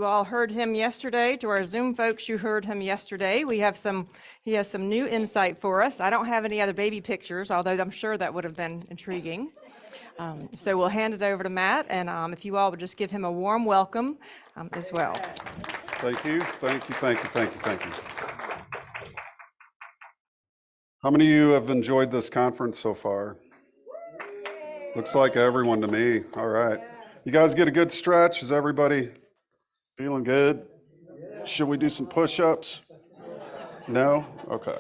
You all heard him yesterday. To our Zoom folks, you heard him yesterday. He has some new insight for us. I don't have any other baby pictures, although I'm sure that would have been intriguing. So we'll hand it over to Matt, and if you all would just give him a warm welcome as well. Thank you, thank you, thank you, thank you, thank you. How many of you have enjoyed this conference so far? Looks like everyone to me. All right. You guys get a good stretch? Is everybody feeling good? Should we do some push-ups? No? Okay.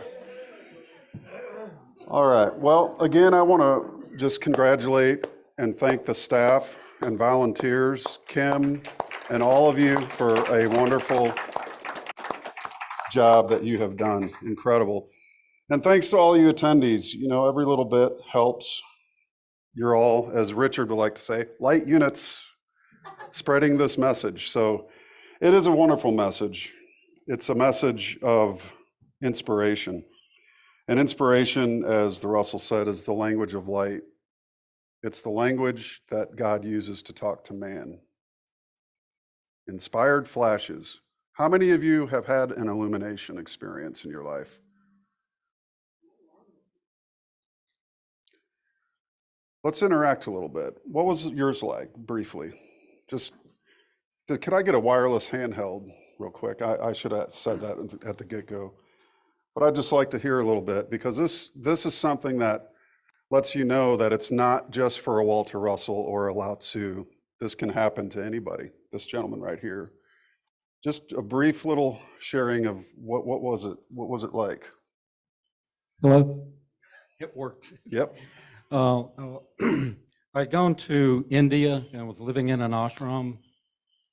All right. Well, again, I want to just congratulate and thank the staff and volunteers, Kim, and all of you for a wonderful job that you have done. Incredible. And thanks to all you attendees. You know, every little bit helps. You're all, as Richard would like to say, light units spreading this message. So it is a wonderful message. It's a message of inspiration. And inspiration, as the Russell said, is the language of light. It's the language that God uses to talk to man. Inspired flashes. How many of you have had an illumination experience in your life? Let's interact a little bit. What was yours like, briefly? Could I get a wireless handheld real quick? I should have said that at the get-go. But I'd just like to hear a little bit, because this is something that lets you know that it's not just for a Walter Russell or a Lao Tzu. This can happen to anybody. This gentleman right here. Just a brief little sharing of what was it? What was it like? Hello? It works. Yep. I'd gone to India and was living in an ashram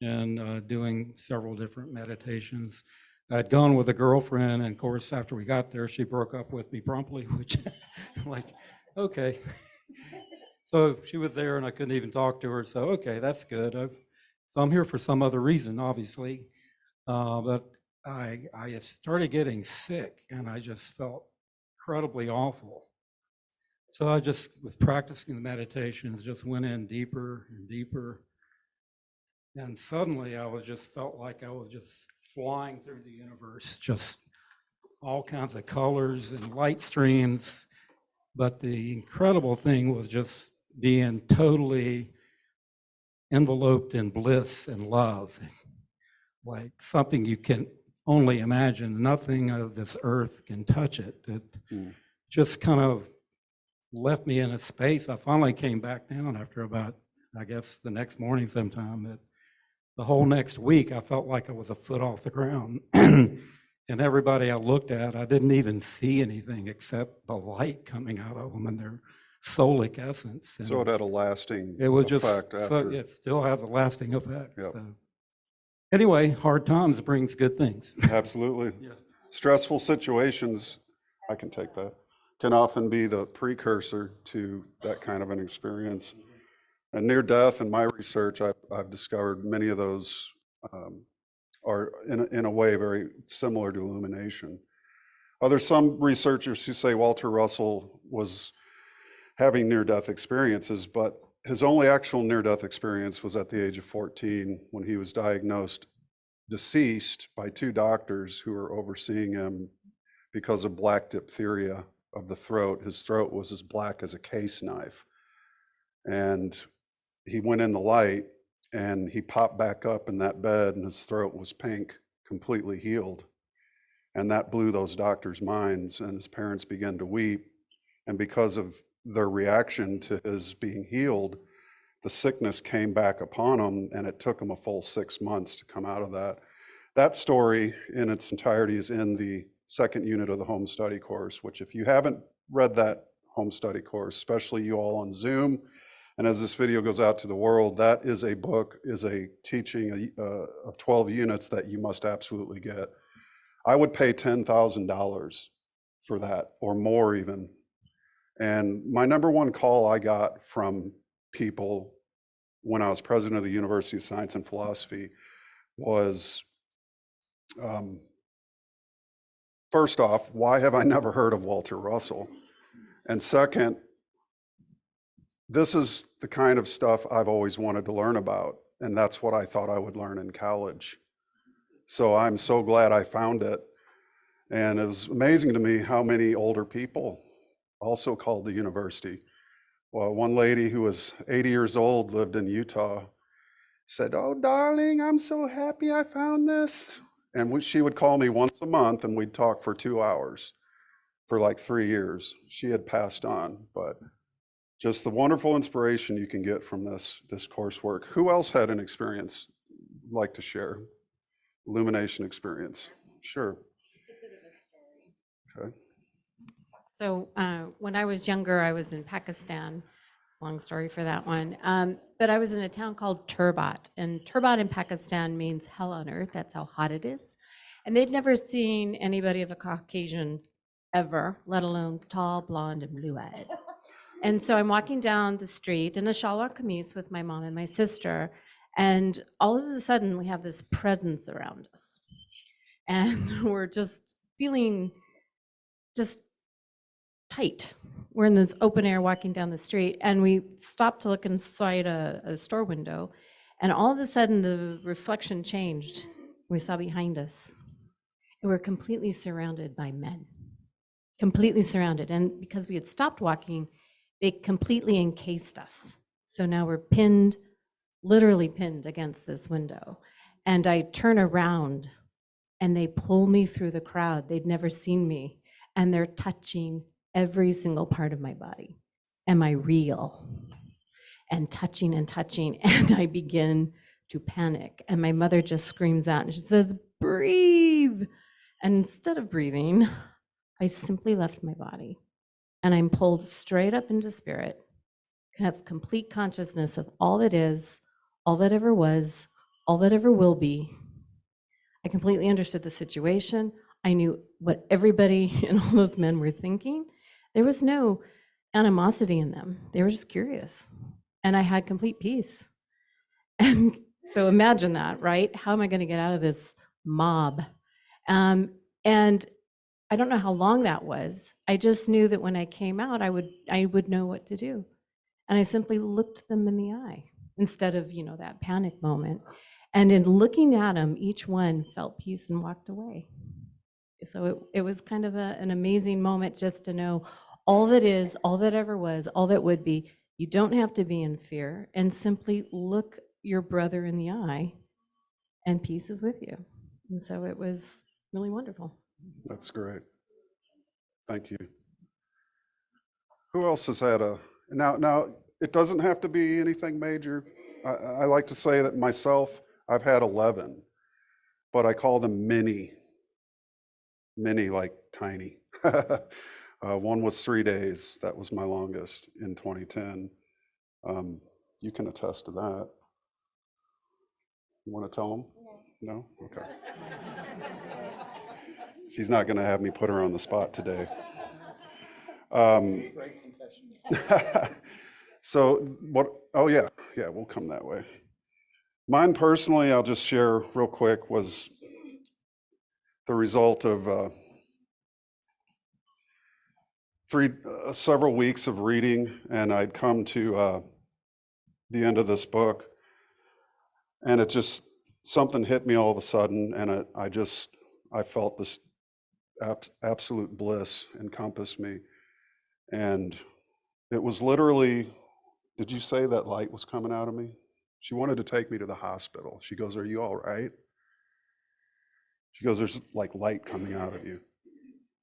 and doing several different meditations. I'd gone with a girlfriend, and of course, after we got there, she broke up with me promptly, which I'm like, okay. So she was there and I couldn't even talk to her. So, okay, that's good. So I'm here for some other reason, obviously. But I started getting sick and I just felt incredibly awful. So I just, with practicing the meditations, just went in deeper and deeper. And suddenly I felt like I was just flying through the universe, just all kinds of colors and light streams. But the incredible thing was just being totally enveloped in bliss and love, like something you can only imagine. Nothing of this earth can touch it. It just kind of left me in a space. I finally came back down after about, I guess, the next morning sometime. That the whole next week, I felt like I was a foot off the ground. And everybody I looked at, I didn't even see anything except the light coming out of them and their soulic essence. And so it had a lasting effect after. So it still has a lasting effect. Yep. So. Anyway, hard times brings good things. Absolutely. Yeah. Stressful situations, I can take that, can often be the precursor to that kind of an experience. And near death, in my research, I've discovered many of those are in a way very similar to illumination. There's some researchers who say Walter Russell was having near-death experiences, but his only actual near-death experience was at the age of 14 when he was diagnosed deceased by two doctors who were overseeing him because of black diphtheria of the throat. His throat was as black as a case knife. And he went in the light and he popped back up in that bed and his throat was pink, completely healed. And that blew those doctors' minds, and his parents began to weep. And because of their reaction to his being healed, the sickness came back upon him, and it took him a full 6 months to come out of that. That story in its entirety is in the second unit of the home study course, which if you haven't read that home study course, especially you all on Zoom, and as this video goes out to the world, that is a book, is a teaching of 12 units that you must absolutely get. I would pay $10,000 for that, or more even. And my number one call I got from people when I was president of the University of Science and Philosophy was, first off, why have I never heard of Walter Russell? And second, this is the kind of stuff I've always wanted to learn about, and that's what I thought I would learn in college. So I'm so glad I found it. And it was amazing to me how many older people also called the university. Well, one lady who was 80 years old, lived in Utah, said, "Oh, darling, I'm so happy I found this." And she would call me once a month and we'd talk for 2 hours for like 3 years. She had passed on, but just the wonderful inspiration you can get from this coursework. Who else had an experience like to share? Illumination experience. Sure. Okay. So when I was younger, I was in Pakistan. Long story for that one. But I was in a town called Turbat. And Turbat in Pakistan means hell on earth. That's how hot it is. And they'd never seen anybody of a Caucasian ever, let alone tall, blonde, and blue-eyed. And so I'm walking down the street in a shalwar kameez with my mom and my sister. And all of a sudden, we have this presence around us. And we're just feeling just tight. We're in this open air walking down the street, and we stopped to look inside a store window, and all of a sudden the reflection changed. We saw behind us, and we're completely surrounded by men, completely surrounded. And because we had stopped walking, they completely encased us. So now we're pinned, literally pinned against this window. And I turn around, and they pull me through the crowd. They'd never seen me, and they're touching every single part of my body. Am I real? And touching, and I begin to panic. And my mother just screams out and she says, "Breathe." And instead of breathing, I simply left my body. And I'm pulled straight up into spirit, have complete consciousness of all that is, all that ever was, all that ever will be. I completely understood the situation. I knew what everybody and all those men were thinking. There was no animosity in them. They were just curious. And I had complete peace. And so imagine that, right? How am I going to get out of this mob? And I don't know how long that was. I just knew that when I came out, I would know what to do. And I simply looked them in the eye instead of, that panic moment. And in looking at them, each one felt peace and walked away. So it was kind of an amazing moment just to know all that is, all that ever was, all that would be. You don't have to be in fear, and simply look your brother in the eye, and peace is with you. And so it was really wonderful. That's great. Thank you. Who else has had now it doesn't have to be anything major. I like to say that myself, I've had 11, but I call them mini, like tiny. One was 3 days. That was my longest in 2010. You can attest to that. You want to tell them? No? Okay. She's not going to have me put her on the spot today. So what, oh yeah, we'll come that way. Mine personally, I'll just share real quick, was the result of several weeks of reading, and I'd come to the end of this book, and it just, something hit me all of a sudden, and I felt this absolute bliss encompass me. And it was literally, did you say that light was coming out of me? She wanted to take me to the hospital. She goes, "Are you all right?" She goes, "There's like light coming out of you."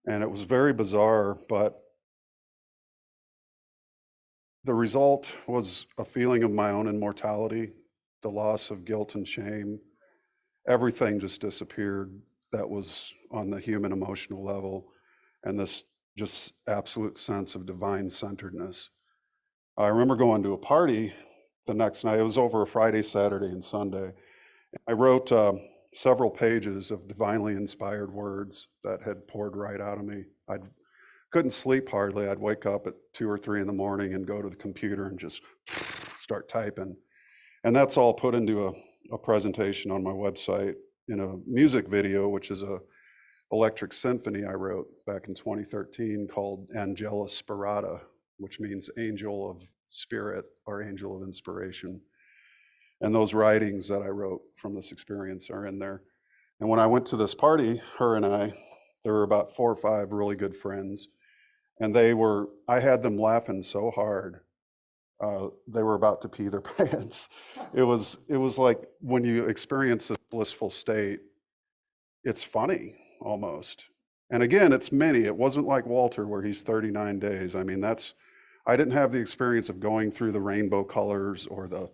And it was very bizarre, but the result was a feeling of my own immortality, the loss of guilt and shame. Everything just disappeared that was on the human emotional level, and this just absolute sense of divine centeredness. I remember going to a party the next night. It was over a Friday, Saturday, and Sunday. I wrote several pages of divinely inspired words that had poured right out of me. I couldn't sleep hardly. I'd wake up at 2 or 3 in the morning and go to the computer and just start typing. And that's all put into a presentation on my website in a music video, which is a electric symphony I wrote back in 2013 called Angela Spirata, which means angel of spirit or angel of inspiration. And those writings that I wrote from this experience are in there. And when I went to this party, her and there were about 4 or 5 really good friends, and I had them laughing so hard, they were about to pee their pants. It was like when you experience a blissful state, it's funny almost. And again, it's many. It wasn't like Walter where he's 39 days. I mean, I didn't have the experience of going through the rainbow colors or the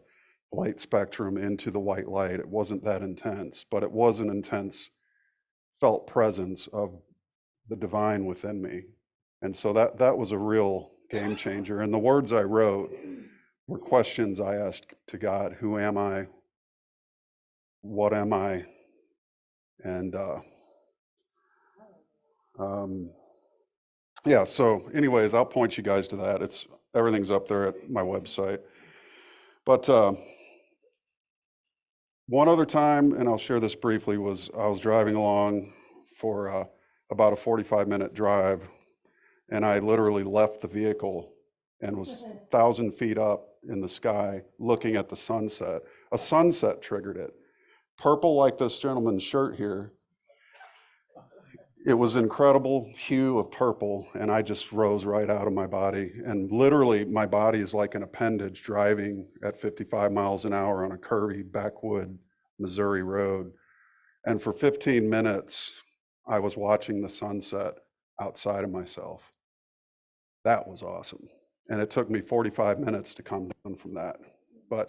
light spectrum into the white light. It wasn't that intense, but it was an intense felt presence of the divine within me. And so that was a real game changer. And the words I wrote were questions I asked to God: who am I? What am I? And yeah, so anyways, I'll point you guys to that. Everything's up there at my website. But one other time, and I'll share this briefly, was I was driving along for about a 45-minute drive, and I literally left the vehicle and was 1,000 feet up in the sky looking at the sunset. A sunset triggered it. Purple like this gentleman's shirt here. It was incredible hue of purple, and I just rose right out of my body. And literally, my body is like an appendage driving at 55 miles an hour on a curvy backwood Missouri road. And for 15 minutes, I was watching the sunset outside of myself. That was awesome. And it took me 45 minutes to come down from that. But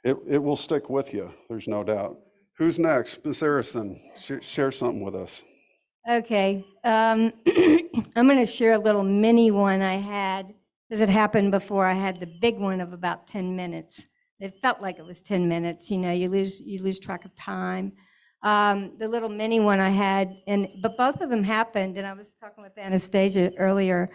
it will stick with you, there's no doubt. Who's next? Ms. Harrison, share something with us. Okay, I'm going to share a little mini one I had, because it happened before I had the big one of about 10 minutes. It felt like it was 10 minutes, you lose track of time. The little mini one I had, but both of them happened, and I was talking with Anastasia earlier.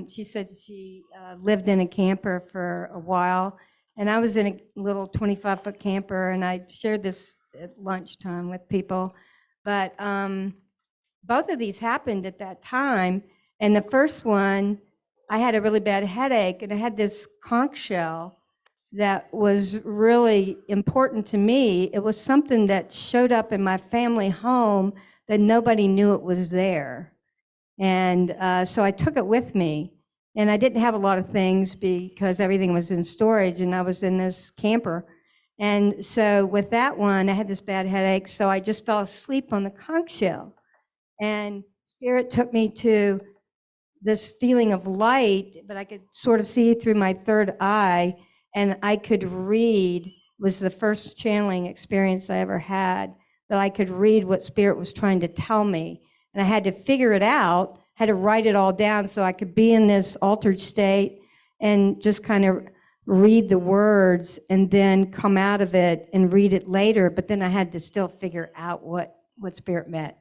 She said she lived in a camper for a while, and I was in a little 25-foot camper, and I shared this at lunchtime with people. But both of these happened at that time, and the first one, I had a really bad headache, and I had this conch shell that was really important to me. It was something that showed up in my family home that nobody knew it was there. And so I took it with me, and I didn't have a lot of things because everything was in storage, and I was in this camper. And so with that one, I had this bad headache, so I just fell asleep on the conch shell. And Spirit took me to this feeling of light, but I could sort of see through my third eye, and I could read. It was the first channeling experience I ever had, that I could read what Spirit was trying to tell me. And I had to figure it out, had to write it all down so I could be in this altered state and just kind of read the words and then come out of it and read it later. But then I had to still figure out what Spirit meant.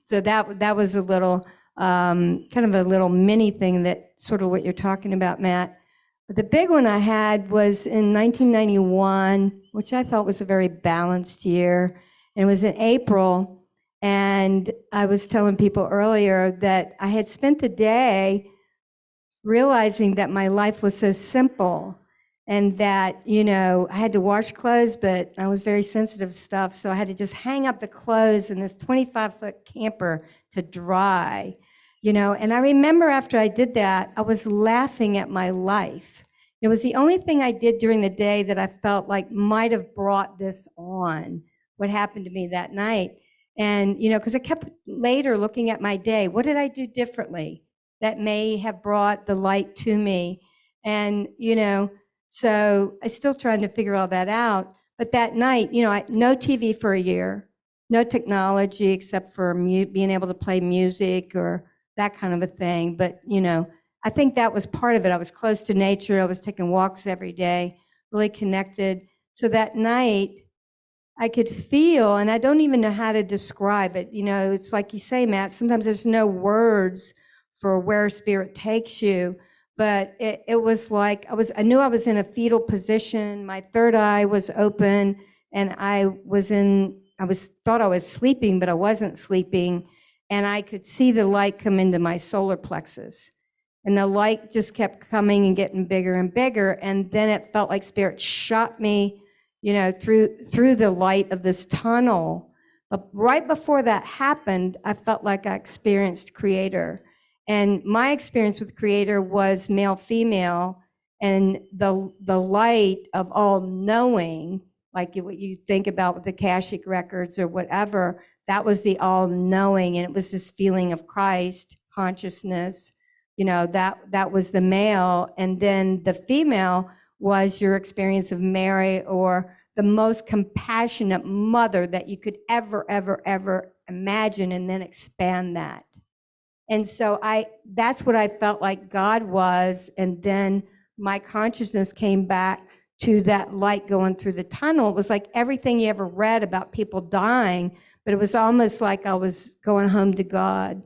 So that was a little, kind of a little mini thing, that sort of what you're talking about, Matt. But the big one I had was in 1991, which I thought was a very balanced year. And it was in April. And I was telling people earlier that I had spent the day realizing that my life was so simple, and that, I had to wash clothes, but I was very sensitive to stuff, so I had to just hang up the clothes in this 25-foot camper to dry, And I remember after I did that, I was laughing at my life. It was the only thing I did during the day that I felt like might have brought this on, what happened to me that night. And, because I kept later looking at my day, what did I do differently that may have brought the light to me? And, so I'm still trying to figure all that out. But that night, no TV for a year, no technology except for being able to play music or that kind of a thing. But, I think that was part of it. I was close to nature. I was taking walks every day, really connected. So that night, I could feel, and I don't even know how to describe it. It's like you say, Matt, sometimes there's no words for where Spirit takes you. But it was like I knew I was in a fetal position. My third eye was open, and I thought I was sleeping, but I wasn't sleeping. And I could see the light come into my solar plexus. And the light just kept coming and getting bigger and bigger. And then it felt like Spirit shot me, through the light of this tunnel. But right before that happened, I felt like I experienced Creator. And my experience with Creator was male, female, and the light of all knowing, like what you think about with the Akashic records or whatever, that was the all knowing. And it was this feeling of Christ consciousness, that was the male. And then the female was your experience of Mary, or the most compassionate mother that you could ever imagine, and then expand that. And so that's what I felt like God was. And then my consciousness came back to that light going through the tunnel. It was like everything you ever read about people dying, but it was almost like I was going home to God.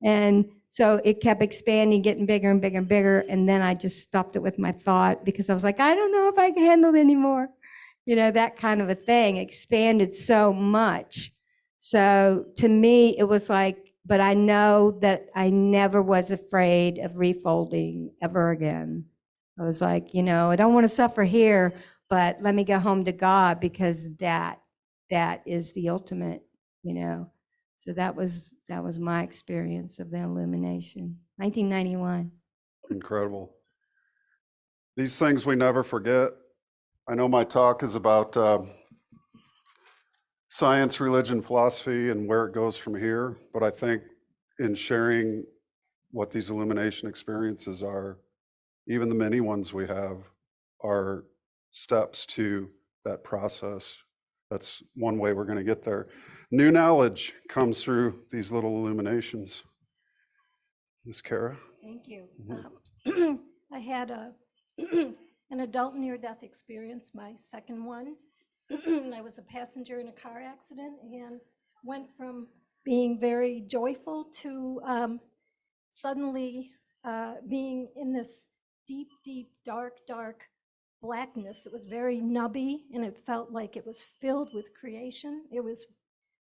And so it kept expanding, getting bigger and bigger and bigger. And then I just stopped it with my thought, because I was like, I don't know if I can handle it anymore. That kind of a thing expanded so much. So to me, it was like, but I know that I never was afraid of refolding ever again. I was like, I don't want to suffer here, but let me go home to God, because that is the ultimate, So that was my experience of the illumination, 1991. Incredible. These things we never forget. I know my talk is about science, religion, philosophy, and where it goes from here. But I think in sharing what these illumination experiences are, even the many ones we have, are steps to that process. That's one way we're going to get there. New knowledge comes through these little illuminations. Ms. Kara? Thank you. I had an adult near-death experience, my second one. I was a passenger in a car accident and went from being very joyful to suddenly being in this deep, deep, dark blackness that was very nubby, and it felt like it was filled with creation. It was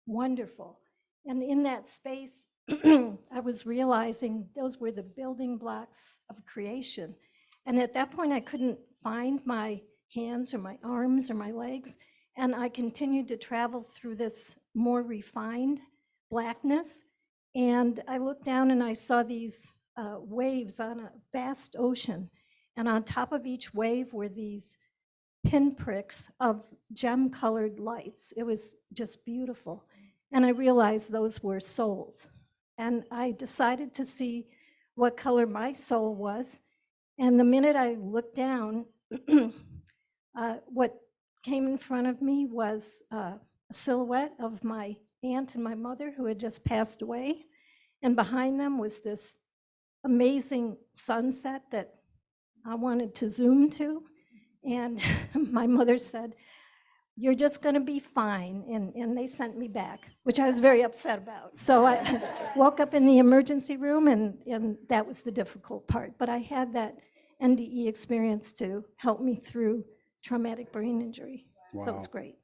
wonderful. And in that space, I was realizing those were the building blocks of creation. And at that point, I couldn't find my hands or my arms or my legs. And I continued to travel through this more refined blackness. And I looked down and I saw these waves on a vast ocean. And on top of each wave were these pinpricks of gem-colored lights. It was just beautiful. And I realized those were souls. And I decided to see what color my soul was. And the minute I looked down, what came in front of me was a silhouette of my aunt and my mother, who had just passed away. And behind them was this amazing sunset that I wanted to zoom to. And my mother said, "You're just going to be fine." And they sent me back, which I was very upset about. So I woke up in the emergency room, and that was the difficult part. But I had that NDE experience to help me through traumatic brain injury. So it was Wow. great.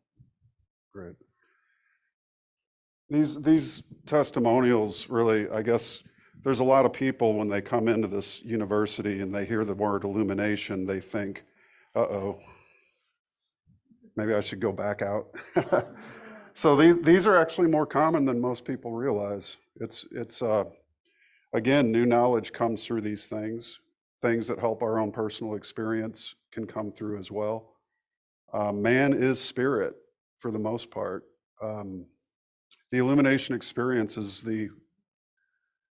Great. These testimonials really, I guess, there's a lot of people when they come into this university and they hear the word illumination, they think, uh-oh, maybe I should go back out. So these are actually more common than most people realize. It's again, new knowledge comes through these things. Things that help our own personal experience can come through as well. Man is spirit for the most part. The illumination experience is the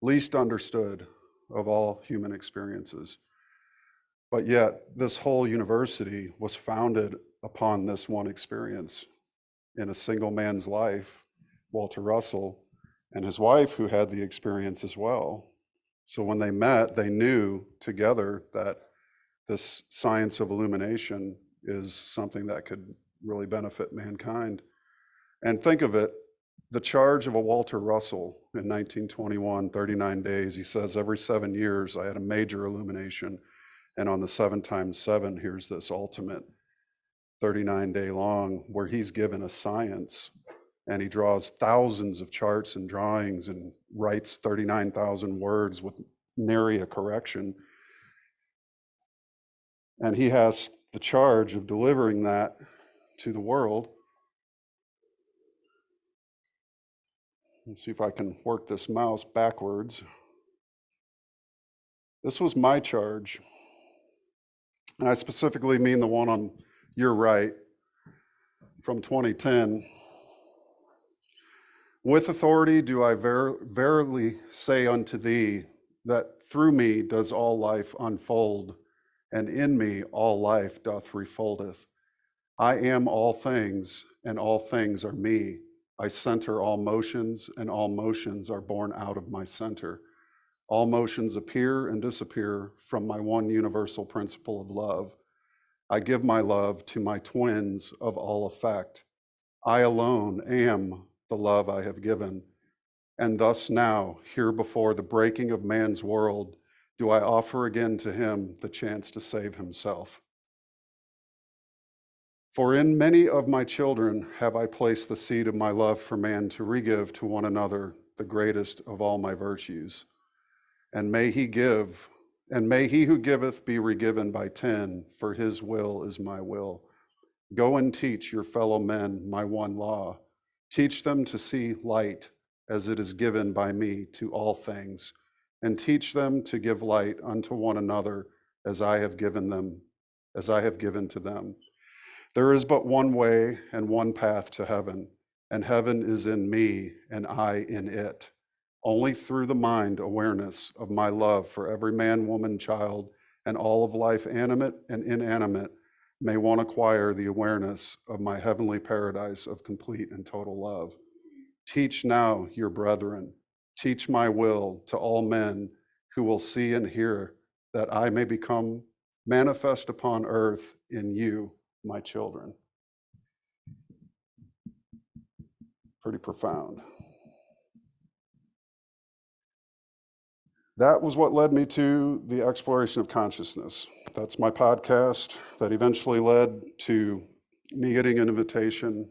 least understood of all human experiences. But yet, this whole university was founded upon this one experience in a single man's life, Walter Russell, and his wife, who had the experience as well. So when they met, they knew together that this science of illumination is something that could really benefit mankind. And think of it, the charge of a Walter Russell in 1921, 39 days, he says, every 7 years I had a major illumination, and on the 7 times 7, here's this ultimate 39-day long, where he's given a science, and he draws thousands of charts and drawings and writes 39,000 words with nary a correction. And he has the charge of delivering that to the world. Let's see if I can work this mouse backwards. This was my charge. And I specifically mean the one on your right from 2010. With authority do I verily say unto thee, that through me does all life unfold, and in me all life doth refoldeth. I am all things, and all things are me. I center all motions, and all motions are born out of my center. All motions appear and disappear from my one universal principle of love. I give my love to my twins of all effect. I alone am the love I have given. And thus now, here before the breaking of man's world, do I offer again to him the chance to save himself. For in many of my children have I placed the seed of my love for man to regive to one another the greatest of all my virtues. And may he who giveth be regiven by 10, for his will is my will. Go and teach your fellow men my one law. Teach them to see light as it is given by me to all things, and teach them to give light unto one another as I have given to them. There is but one way and one path to heaven, and heaven is in me and I in it. Only through the mind awareness of my love for every man, woman, child, and all of life, animate and inanimate, may one acquire the awareness of my heavenly paradise of complete and total love. Teach now your brethren, teach my will to all men who will see and hear, that I may become manifest upon earth in you, my children. Pretty profound. That was what led me to the exploration of consciousness. That's my podcast that eventually led to me getting an invitation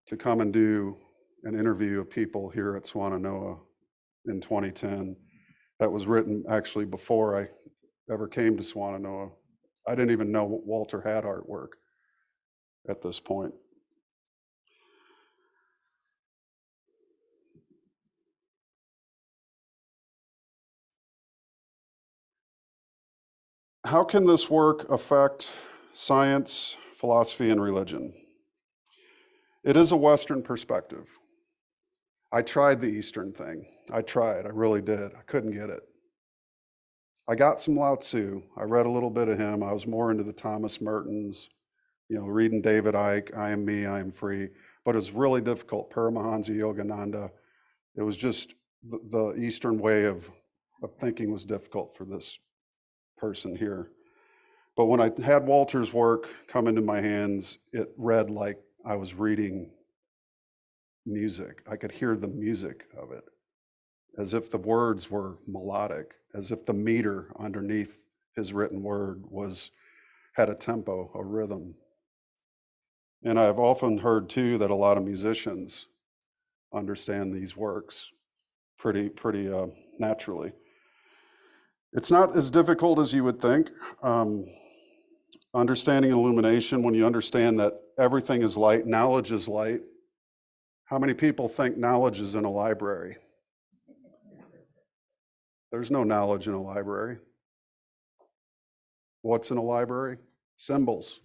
to come and do an interview of people here at Swannanoa in 2010. That was written actually before I ever came to Swannanoa. I didn't even know Walter had artwork at this point. How can this work affect science, philosophy, and religion? It is a Western perspective. I tried the Eastern thing. I really did. I couldn't get it. I got some Lao Tzu. I read a little bit of him. I was more into the Thomas Mertens, reading David Icke, I am me, I am free. But it was really difficult. Paramahansa Yogananda. It was just the Eastern way of thinking was difficult for this person here. But when I had Walter's work come into my hands, it read like I was reading music. I could hear the music of it, as if the words were melodic, as if the meter underneath his written word had a tempo, a rhythm. And I've often heard too that a lot of musicians understand these works pretty naturally. It's not as difficult as you would think. Understanding illumination, when you understand that everything is light, knowledge is light. How many people think knowledge is in a library? There's no knowledge in a library. What's in a library? Symbols.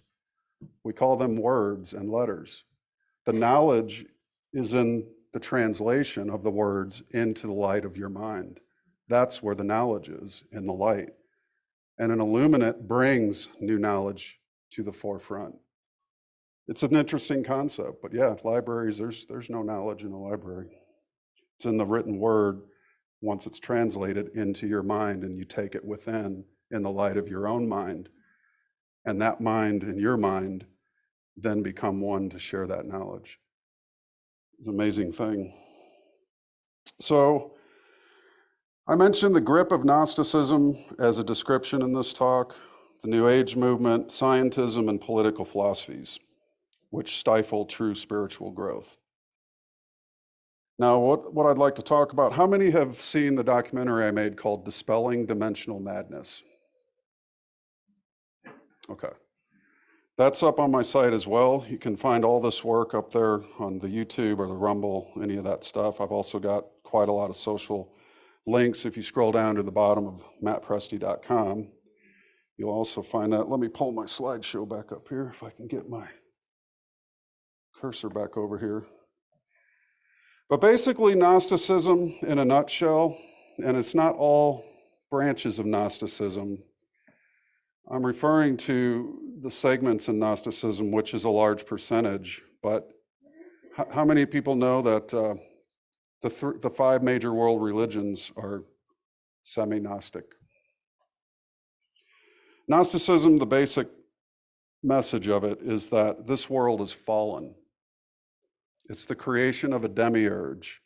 We call them words and letters. The knowledge is in the translation of the words into the light of your mind. That's where the knowledge is, in the light. And an illuminate brings new knowledge to the forefront. It's an interesting concept, but yeah, libraries, there's no knowledge in a library. It's in the written word once it's translated into your mind and you take it within in the light of your own mind. And that mind and your mind then become one to share that knowledge. It's an amazing thing. So I mentioned the grip of Gnosticism as a description in this talk, the New Age movement, scientism, and political philosophies, which stifle true spiritual growth. Now, what I'd like to talk about, how many have seen the documentary I made called Dispelling Dimensional Madness? Okay. That's up on my site as well. You can find all this work up there on the YouTube or the Rumble, any of that stuff. I've also got quite a lot of social links. If you scroll down to the bottom of mattpresti.com, you'll also find that. Let me pull my slideshow back up here if I can get my cursor back over here. But basically, Gnosticism in a nutshell, and it's not all branches of Gnosticism. I'm referring to the segments in Gnosticism, which is a large percentage, but how many people know that the 5 major world religions are semi-Gnostic? Gnosticism, the basic message of it is that this world is fallen. It's the creation of a demiurge,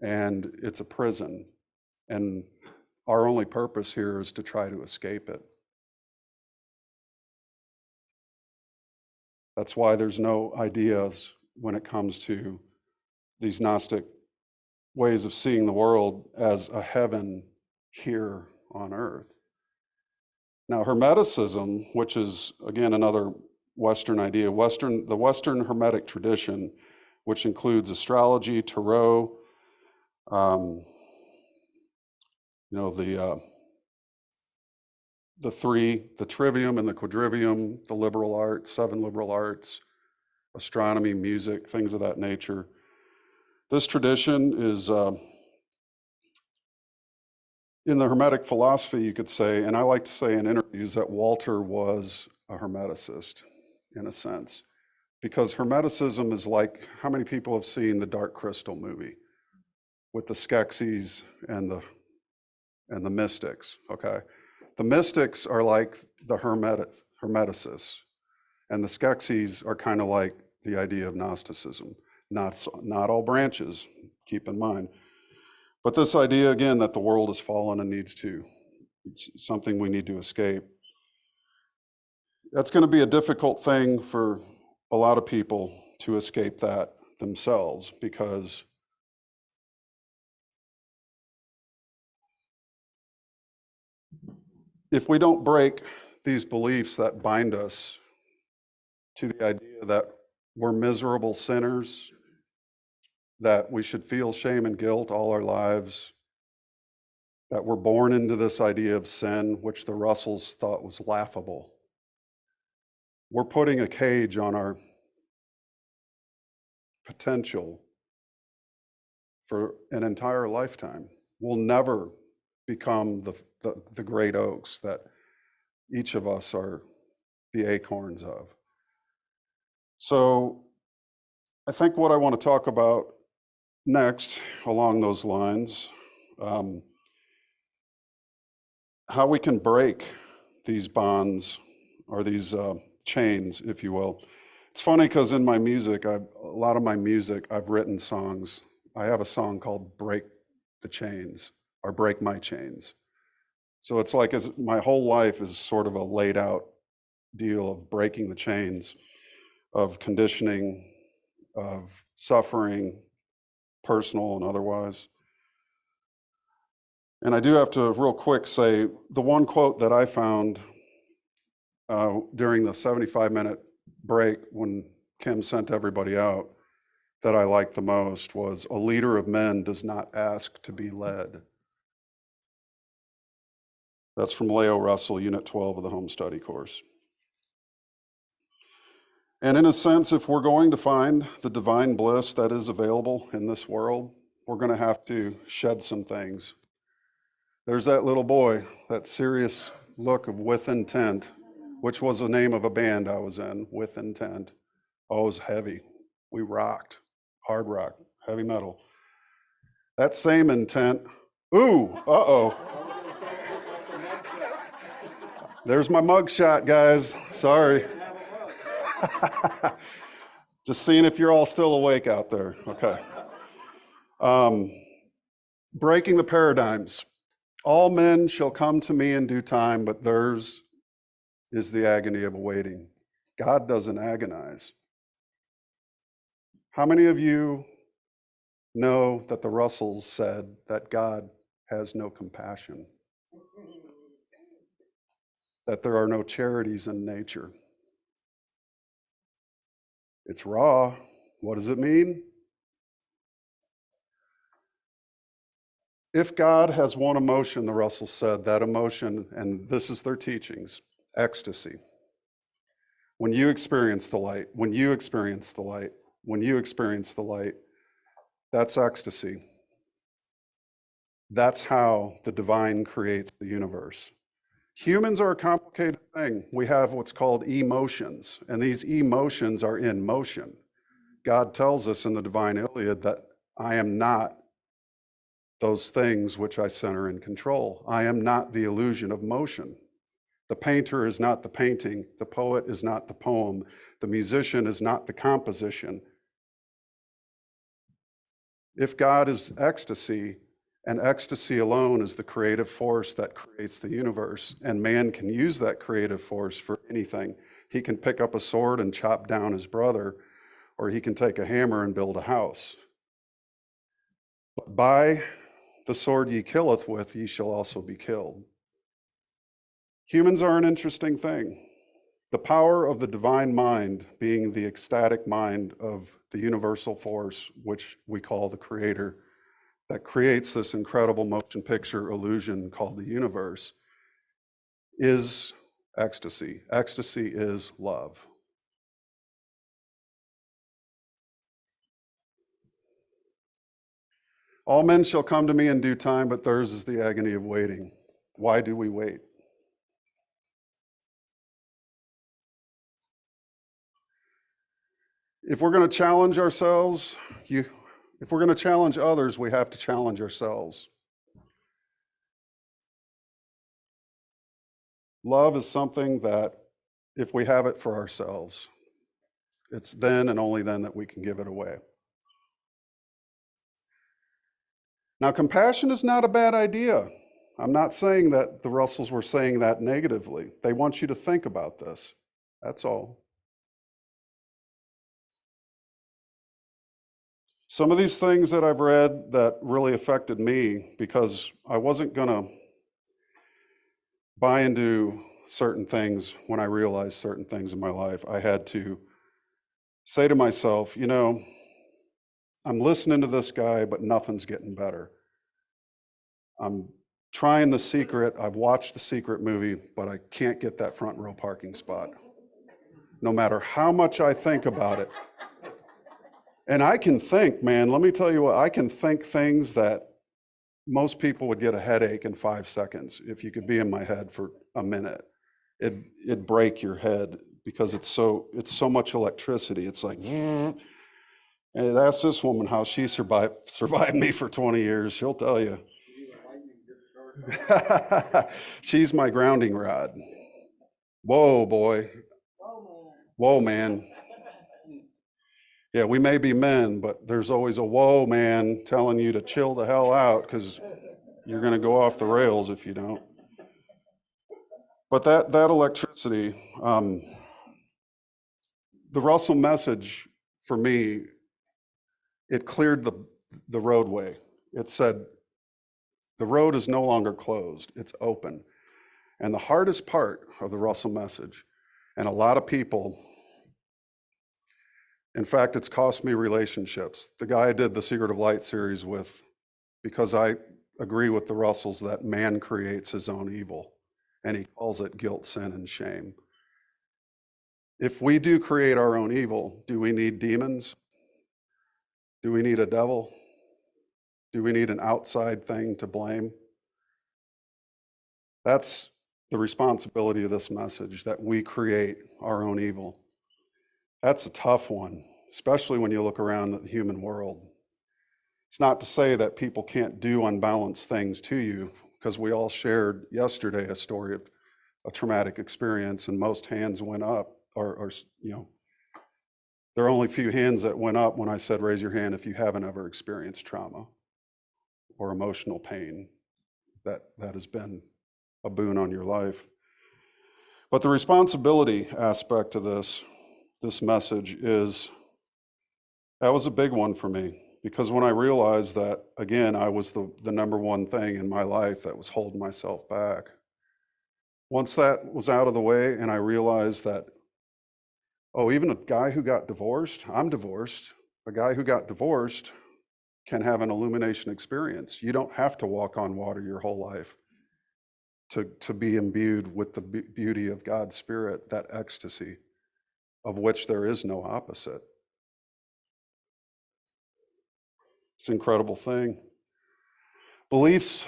and it's a prison, and our only purpose here is to try to escape it. That's why there's no ideas when it comes to these Gnostic ways of seeing the world as a heaven here on earth. Now, Hermeticism, which is, again, another Western idea, the Western Hermetic tradition, which includes astrology, tarot, the three, the trivium and the quadrivium, the liberal arts, 7 liberal arts, astronomy, music, things of that nature. This tradition is in the Hermetic philosophy, you could say, and I like to say in interviews that Walter was a Hermeticist in a sense, because Hermeticism is like, how many people have seen the Dark Crystal movie with the Skeksis and the mystics, okay? The mystics are like the Hermeticists, and the Skeksis are kind of like the idea of Gnosticism. Not all branches, keep in mind. But this idea, again, that the world is fallen and it's something we need to escape. That's going to be a difficult thing for a lot of people to escape that themselves, because if we don't break these beliefs that bind us to the idea that we're miserable sinners, that we should feel shame and guilt all our lives, that we're born into this idea of sin, which the Russells thought was laughable. We're putting a cage on our potential for an entire lifetime. We'll never become the great oaks that each of us are the acorns of. So I think what I want to talk about next along those lines, how we can break these bonds or these chains, if you will. It's funny because in my music, a lot of my music, I've written songs. I have a song called Break the Chains or Break My Chains. So it's like my whole life is sort of a laid out deal of breaking the chains of conditioning, of suffering, personal and otherwise. And I do have to real quick say, the one quote that I found during the 75-minute break when Kim sent everybody out that I liked the most was, "A leader of men does not ask to be led." That's from Leo Russell, Unit 12 of the Home Study course. And in a sense, if we're going to find the divine bliss that is available in this world, we're going to have to shed some things. There's that little boy, that serious look of With Intent, which was the name of a band I was in, With Intent. Oh, it was heavy. We rocked, hard rock, heavy metal. That same intent, ooh, uh-oh. There's my mugshot, guys, sorry. Just seeing if you're all still awake out there, okay. Breaking the paradigms. All men shall come to me in due time, but theirs is the agony of awaiting. God doesn't agonize. How many of you know that the Russells said that God has no compassion? That there are no charities in nature? It's raw. What does it mean? If God has one emotion, the Russells said, that emotion, and this is their teachings, ecstasy. When you experience the light, when you experience the light, when you experience the light, that's ecstasy. That's how the divine creates the universe. Humans are a complicated thing. We have what's called emotions, and these emotions are in motion. God tells us in the divine Iliad that I am not those things which I center and control. I am not the illusion of motion. The painter is not the painting. The poet is not the poem. The musician is not the composition. If God is ecstasy, and ecstasy alone is the creative force that creates the universe, and man can use that creative force for anything. He can pick up a sword and chop down his brother, or he can take a hammer and build a house. But by the sword ye killeth with, ye shall also be killed. Humans are an interesting thing. The power of the divine mind being the ecstatic mind of the universal force, which we call the creator, that creates this incredible motion picture illusion called the universe, is ecstasy. Ecstasy is love. All men shall come to me in due time, but theirs is the agony of waiting. Why do we wait? If we're going to challenge ourselves, if we're going to challenge others, we have to challenge ourselves. Love is something that, if we have it for ourselves, it's then and only then that we can give it away. Now, compassion is not a bad idea. I'm not saying that the Russells were saying that negatively. They want you to think about this. That's all. Some of these things that I've read that really affected me, because I wasn't going to buy into certain things when I realized certain things in my life. I had to say to myself, you know, I'm listening to this guy, but nothing's getting better. I'm trying The Secret. I've watched The Secret movie, but I can't get that front row parking spot, no matter how much I think about it. And I can think, man, let me tell you what, I can think things that most people would get a headache in 5 seconds if you could be in my head for a minute. It'd break your head because it's so much electricity. It's like, and ask this woman how she survived me for 20 years. She'll tell you. She's my grounding rod. Whoa, boy. Whoa, man. Yeah, we may be men, but there's always a whoa, man, telling you to chill the hell out because you're going to go off the rails if you don't. But that electricity, the Russell message for me, it cleared the roadway. It said, the road is no longer closed, it's open. And the hardest part of the Russell message, and a lot of people, in fact, it's cost me relationships. The guy I did the Secret of Light series with, because I agree with the Russells that man creates his own evil, and he calls it guilt, sin, and shame. If we do create our own evil, do we need demons? Do we need a devil? Do we need an outside thing to blame? That's the responsibility of this message, that we create our own evil. That's a tough one, especially when you look around at the human world. It's not to say that people can't do unbalanced things to you, because we all shared yesterday a story of a traumatic experience, and most hands went up, or you know, there are only a few hands that went up when I said, raise your hand if you haven't ever experienced trauma or emotional pain that has been a boon on your life. But the responsibility aspect of this message that was a big one for me, because when I realized that, again, I was the number one thing in my life that was holding myself back. Once that was out of the way and I realized that Oh, even a guy who got divorced, I'm divorced, a guy who got divorced can have an illumination experience. You don't have to walk on water your whole life to be imbued with the beauty of God's Spirit, that ecstasy of which there is no opposite. It's an incredible thing. Beliefs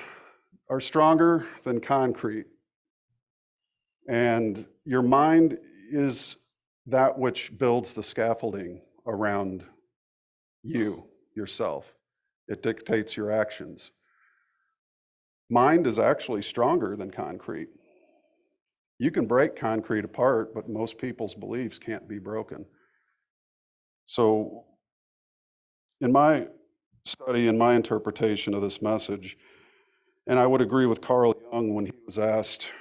are stronger than concrete. And your mind is that which builds the scaffolding around you, yourself. It dictates your actions. Mind is actually stronger than concrete. You can break concrete apart, but most people's beliefs can't be broken. So, in my study, in my interpretation of this message, and I would agree with Carl Jung when he was asked,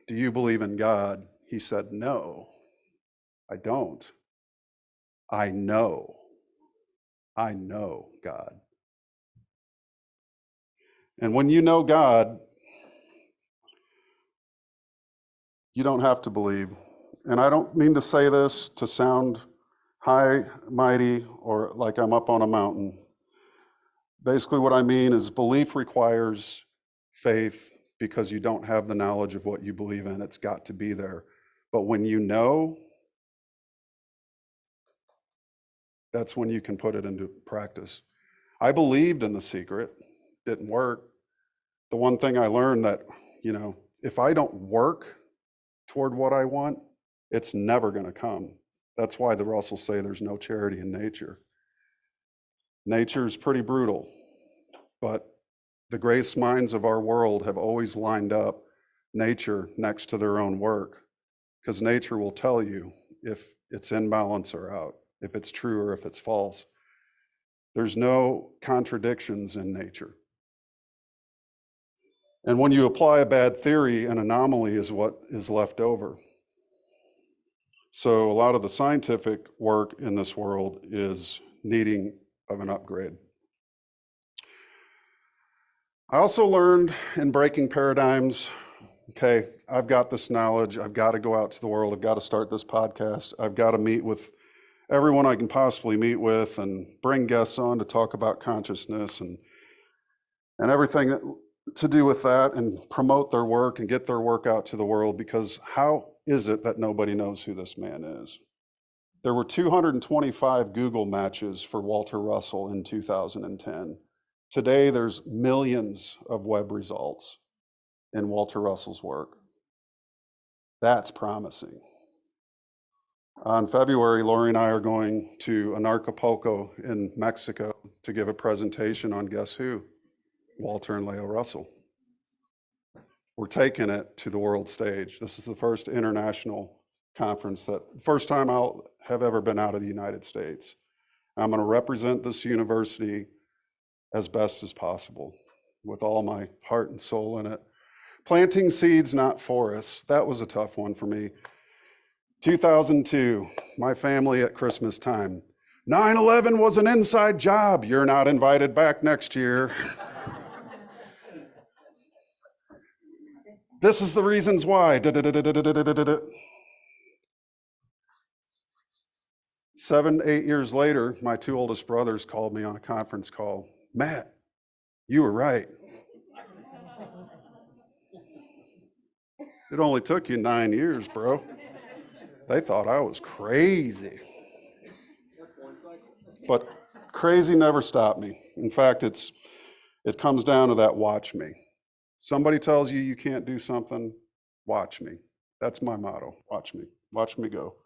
"Do you believe in God?" He said, "No, I don't. I know. I know God." And when you know God, you don't have to believe. And I don't mean to say this to sound high, mighty, or like I'm up on a mountain. Basically, what I mean is belief requires faith because you don't have the knowledge of what you believe in. It's got to be there. But when you know, that's when you can put it into practice. I believed in The Secret, didn't work. The one thing I learned that, if I don't work toward what I want, it's never going to come. That's why the Russells say there's no charity in nature. Nature's pretty brutal, but the greatest minds of our world have always lined up nature next to their own work, because nature will tell you if it's in balance or out, if it's true or if it's false. There's no contradictions in nature. And when you apply a bad theory, an anomaly is what is left over. So a lot of the scientific work in this world is needing of an upgrade. I also learned in breaking paradigms, okay, I've got this knowledge, I've got to go out to the world, I've got to start this podcast, I've got to meet with everyone I can possibly meet with and bring guests on to talk about consciousness and everything to do with that and promote their work and get their work out to the world, because how is it that nobody knows who this man is? There were 225 Google matches for Walter Russell in 2010. Today, there's millions of web results in Walter Russell's work. That's promising. On February, Lori and I are going to Anarchapulco in Mexico to give a presentation on guess who? Walter and Leo Russell. We're taking it to the world stage. This is the first international conference, first time I'll have ever been out of the United States. I'm going to represent this university as best as possible with all my heart and soul in it. Planting seeds, not forests. That was a tough one for me. 2002, my family at Christmas time. 9/11 was an inside job. You're not invited back next year. This is the reasons why. 7, 8 years later, my two oldest brothers called me on a conference call. "Matt, you were right. It only took you 9 years, bro." They thought I was crazy. But crazy never stopped me. In fact, it comes down to that watch me. Somebody tells you you can't do something, watch me. That's my motto, watch me. Watch me go.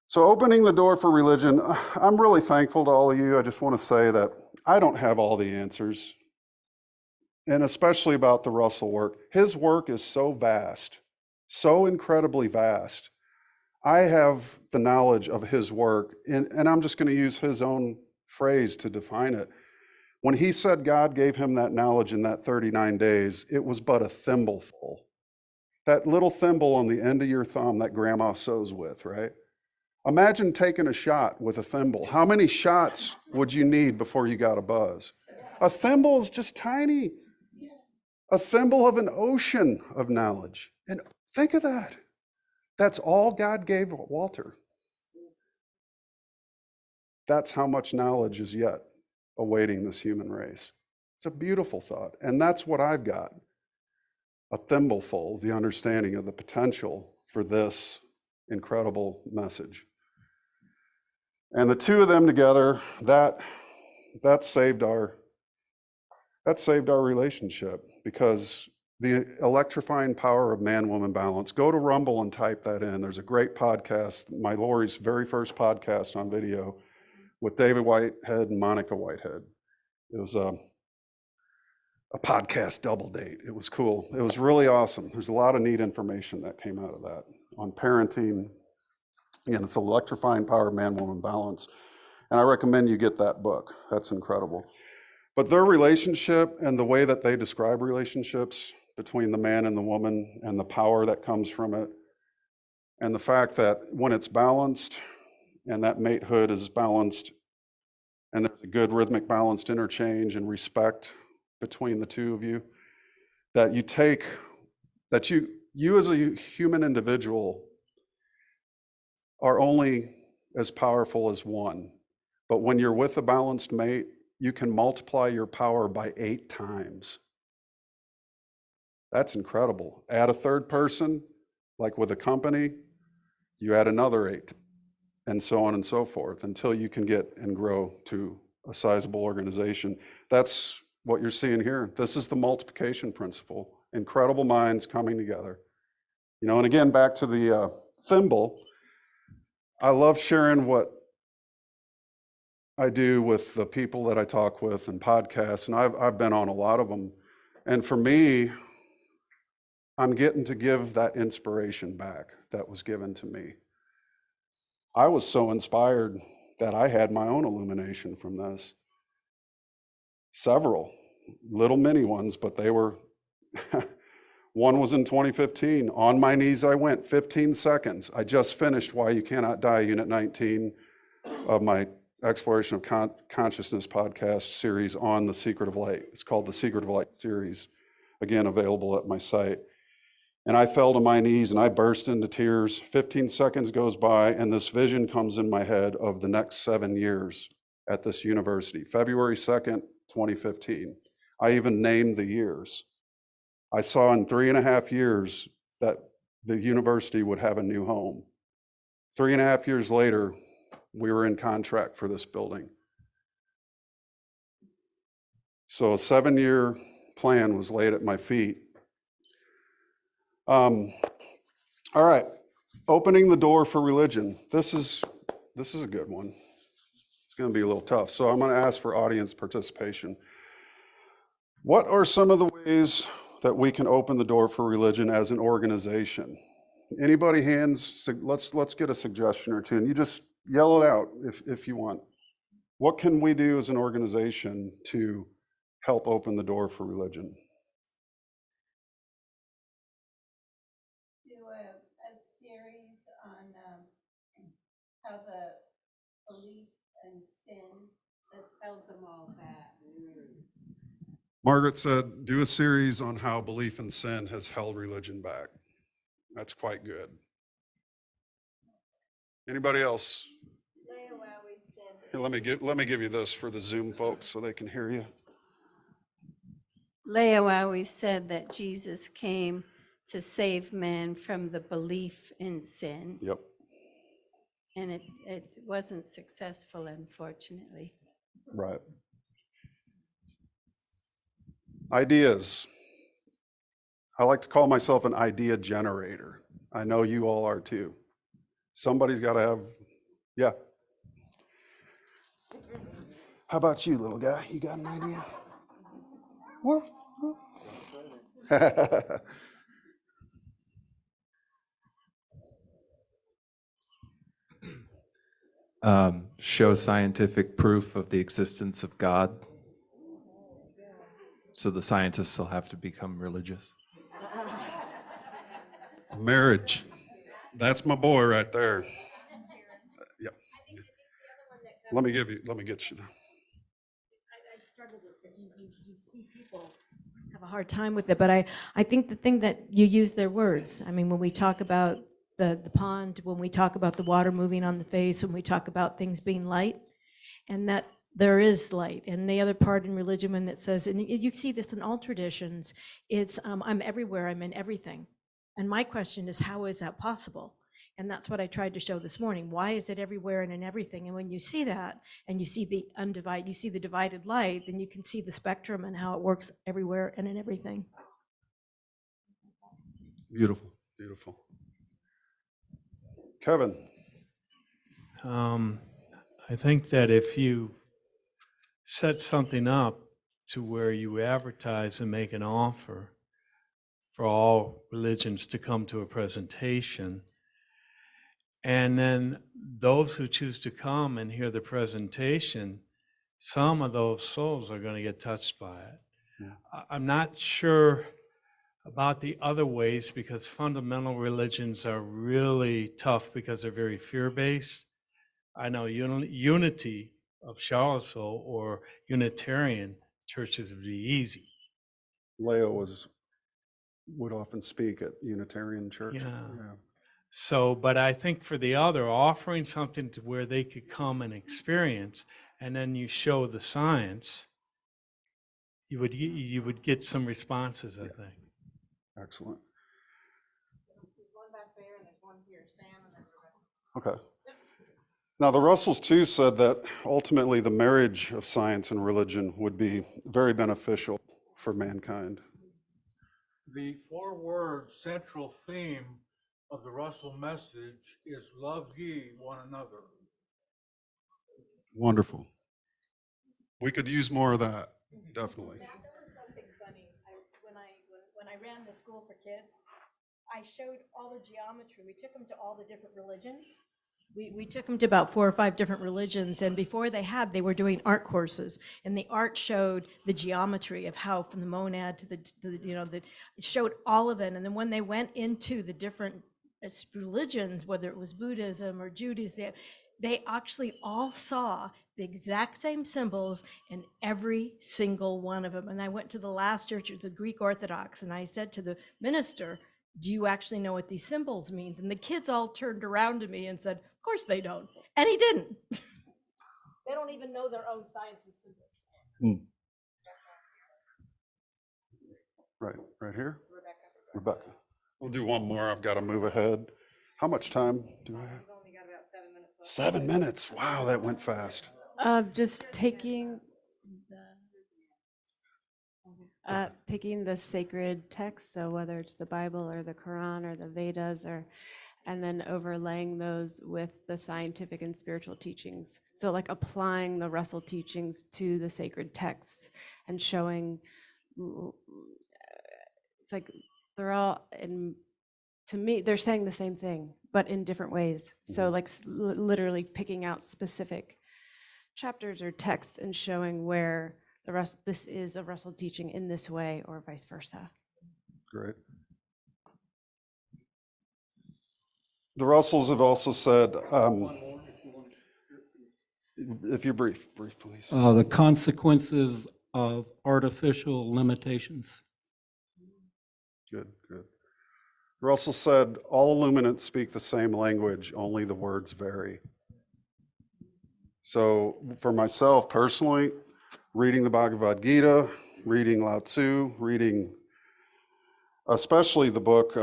So opening the door for religion, I'm really thankful to all of you. I just want to say that I don't have all the answers, and especially about the Russell work. His work is so vast, so incredibly vast. I have the knowledge of his work, and I'm just going to use his own phrase to define it. When he said God gave him that knowledge in that 39 days, it was but a thimbleful. That little thimble on the end of your thumb that grandma sews with, right? Imagine taking a shot with a thimble. How many shots would you need before you got a buzz? A thimble is just tiny. A thimble of an ocean of knowledge. And think of that. That's all God gave Walter. That's how much knowledge is yet awaiting this human race. It's a beautiful thought. And that's what I've got, a thimbleful, the understanding of the potential for this incredible message. And the two of them together, that saved our relationship, because the electrifying power of man-woman balance. Go to Rumble and type that in. There's a great podcast, my Lori's very first podcast on video, with David Whitehead and Monica Whitehead. It was a podcast double date. It was cool. It was really awesome. There's a lot of neat information that came out of that on parenting. Again, it's Electrifying Power of Man-Woman Balance. And I recommend you get that book. That's incredible. But their relationship and the way that they describe relationships between the man and the woman and the power that comes from it, and the fact that when it's balanced and that matehood is balanced and there's a good rhythmic balanced interchange and respect between the two of you, that you as a human individual are only as powerful as one. But when you're with a balanced mate, you can multiply your power by 8 times. That's incredible. Add a third person, like with a company, you add another 8, and so on and so forth, until you can get and grow to a sizable organization. That's what you're seeing here. This is the multiplication principle. Incredible minds coming together. You know, and again, back to the thimble, I love sharing what I do with the people that I talk with and podcasts, and I've been on a lot of them. And for me, I'm getting to give that inspiration back that was given to me. I was so inspired that I had my own illumination from this. Several little mini ones, but they were, one was in 2015. On my knees I went, 15 seconds. I just finished Why You Cannot Die, Unit 19 of my Exploration of Consciousness podcast series on The Secret of Light. It's called The Secret of Light series, again, available at my site. And I fell to my knees and I burst into tears. 15 seconds goes by and this vision comes in my head of the next 7 years at this university. February 2nd, 2015. I even named the years. I saw in 3.5 years that the university would have a new home. 3.5 years later, we were in contract for this building. So a 7-year plan was laid at my feet. All right, opening the door for religion. This is a good one. It's going to be a little tough. So I'm going to ask for audience participation. What are some of the ways that we can open the door for religion as an organization? Anybody hands? Let's get a suggestion or two, and you just yell it out if you want. What can we do as an organization to help open the door for religion? Do a series on how the belief and sin has held them all back. Margaret said, do a series on how belief in sin has held religion back. That's quite good. Anybody else? Here, let me give you this for the Zoom folks so they can hear you. Leo always said that Jesus came to save man from the belief in sin. Yep. And it wasn't successful, unfortunately. Right. Ideas. I like to call myself an idea generator. I know you all are too. Somebody's got to have, yeah. How about you, little guy? You got an idea? What? Show scientific proof of the existence of God. So the scientists will have to become religious. Marriage. That's my boy right there. Yep. Let me get you. I struggled with this. You see people have a hard time with it, but I think the thing that you use their words. I mean, when we talk about the pond, when we talk about the water moving on the face, when we talk about things being light, and that there is light. And the other part in religion when it says, and you see this in all traditions, it's I'm everywhere, I'm in everything. And my question is, how is that possible? And that's what I tried to show this morning. Why is it everywhere and in everything? And when you see that, and you see the undivided, you see the divided light, then you can see the spectrum and how it works everywhere and in everything. Beautiful, beautiful. Kevin, I think that if you set something up to where you advertise and make an offer for all religions to come to a presentation, and then those who choose to come and hear the presentation, some of those souls are going to get touched by it. Yeah. I'm not sure about the other ways, because fundamental religions are really tough because they're very fear-based. I know unity of Charlottesville or Unitarian churches would be easy. Leo would often speak at Unitarian church. Yeah. So, but I think for the other, offering something to where they could come and experience, and then you show the science, you would get some responses, I think. Excellent. Okay. Now, the Russells too said that ultimately the marriage of science and religion would be very beneficial for mankind. The four-word central theme of the Russell message is love ye one another. Wonderful. We could use more of that, definitely. That was something funny. When I ran the school for kids, I showed all the geometry. We took them to all the different religions. We took them to about 4 or 5 different religions, and before they were doing art courses, and the art showed the geometry of how from the monad to it showed all of it. And then when they went into the different religions, whether it was Buddhism or Judaism, they actually all saw the exact same symbols in every single one of them. And I went to the last church, it was a Greek Orthodox, and I said to the minister, do you actually know what these symbols mean? And the kids all turned around to me and said, of course they don't. And he didn't. They don't even know their own science and symbols. Right here? Rebecca. We'll do one more. I've got to move ahead. How much time do I have? We've only got about 7 minutes left. 7 minutes. Wow, that went fast. Just taking the sacred text, so whether it's the Bible or the Quran or the Vedas, and then overlaying those with the scientific and spiritual teachings. So like applying the Russell teachings to the sacred texts and showing, it's like they're all, to me, they're saying the same thing, but in different ways. So like literally picking out specific chapters or texts and showing where this is a Russell teaching in this way or vice versa. Great. The Russells have also said, if you're brief, please. The consequences of artificial limitations. Good. Russell said, all illuminants speak the same language, only the words vary. So for myself personally, reading the Bhagavad Gita, reading Lao Tzu, reading especially the book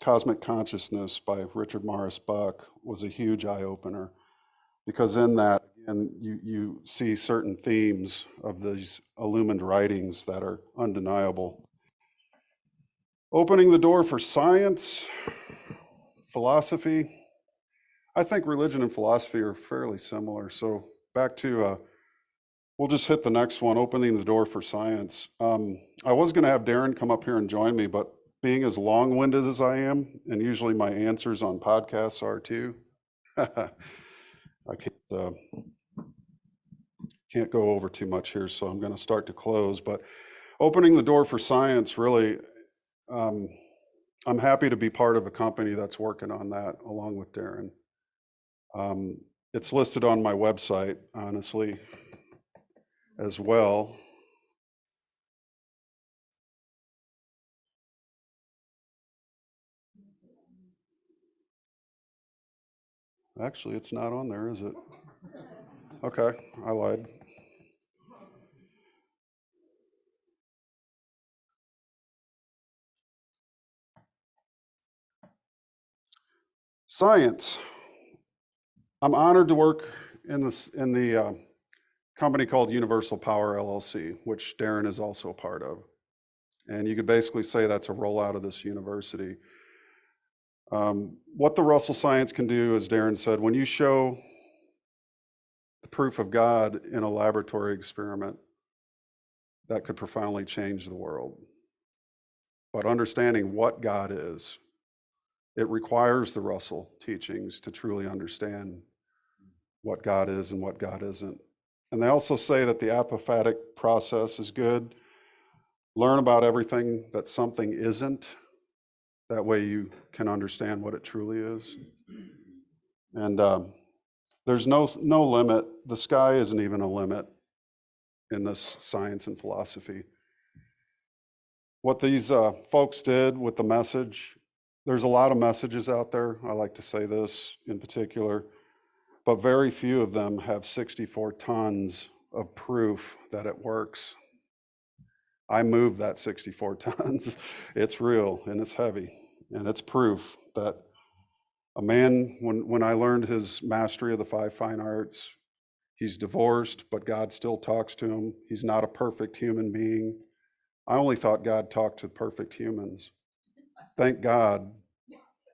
Cosmic Consciousness by Richard Morris Buck was a huge eye-opener, because in that, again, you see certain themes of these illumined writings that are undeniable. Opening the door for science, philosophy. I think religion and philosophy are fairly similar. So back to, we'll just hit the next one, opening the door for science. I was going to have Darren come up here and join me, but being as long-winded as I am, and usually my answers on podcasts are too, I can't go over too much here, so I'm going to start to close. But opening the door for science, really, I'm happy to be part of a company that's working on that along with Darren. It's listed on my website, honestly, as well. Actually, it's not on there, is it? Okay, I lied. Science. I'm honored to work in the company called Universal Power LLC, which Darren is also a part of. And you could basically say that's a rollout of this university. What the Russell Science can do, as Darren said, when you show the proof of God in a laboratory experiment, that could profoundly change the world. But understanding what God is, it requires the Russell teachings to truly understand what God is and what God isn't. And they also say that the apophatic process is good. Learn about everything that something isn't. That way you can understand what it truly is. And there's no limit. The sky isn't even a limit in this science and philosophy. What these folks did with the message, there's a lot of messages out there. I like to say this in particular, but very few of them have 64 tons of proof that it works. I moved that 64 tons. It's real and it's heavy, and it's proof that a man, when I learned his mastery of the 5 fine arts, he's divorced, but God still talks to him. He's not a perfect human being. I only thought God talked to perfect humans. Thank God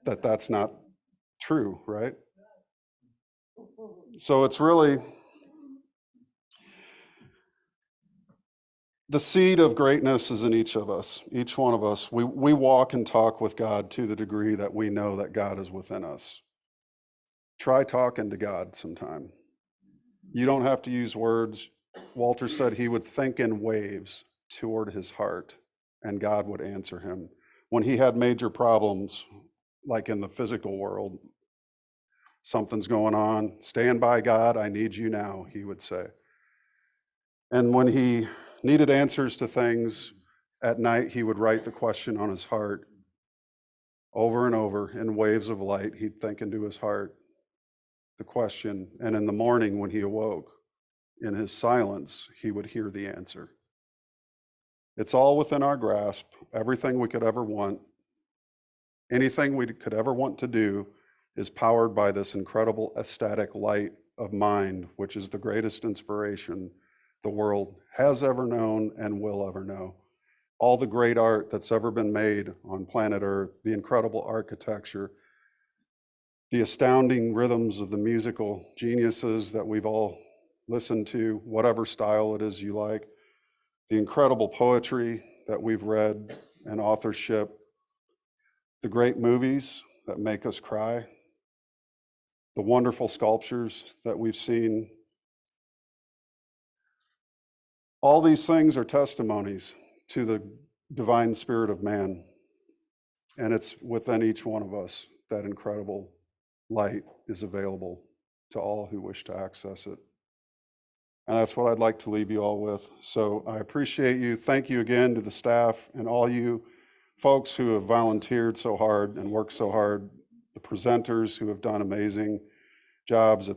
that that's not true, right? So it's really the seed of greatness is in each of us, each one of us. We walk and talk with God to the degree that we know that God is within us. Try talking to God sometime. You don't have to use words. Walter said he would think in waves toward his heart, and God would answer him. When he had major problems, like in the physical world, something's going on, stand by God, I need you now, he would say. And when he needed answers to things, at night he would write the question on his heart over and over in waves of light. He'd think into his heart the question, and in the morning when he awoke, in his silence, he would hear the answer. It's all within our grasp, everything we could ever want, anything we could ever want to do is powered by this incredible ecstatic light of mind, which is the greatest inspiration the world has ever known and will ever know. All the great art that's ever been made on planet Earth, the incredible architecture, the astounding rhythms of the musical geniuses that we've all listened to, whatever style it is you like, the incredible poetry that we've read and authorship, the great movies that make us cry, the wonderful sculptures that we've seen. All these things are testimonies to the divine spirit of man. And it's within each one of us that incredible light is available to all who wish to access it. And that's what I'd like to leave you all with. So I appreciate you. Thank you again to the staff and all you folks who have volunteered so hard and worked so hard, the presenters who have done amazing jobs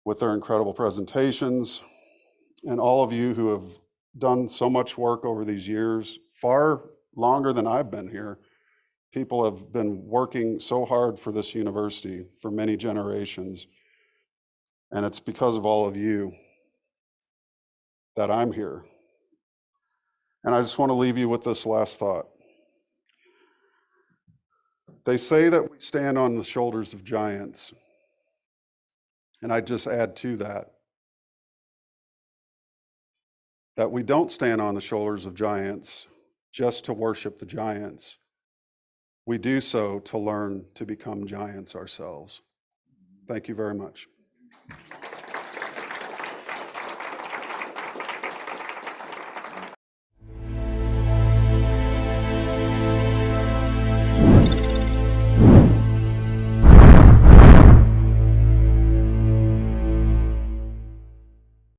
with their incredible presentations, and all of you who have done so much work over these years, far longer than I've been here. People have been working so hard for this university for many generations, and it's because of all of you that I'm here. And I just want to leave you with this last thought. They say that we stand on the shoulders of giants, and I just add to that we don't stand on the shoulders of giants just to worship the giants. We do so to learn to become giants ourselves. Thank you very much.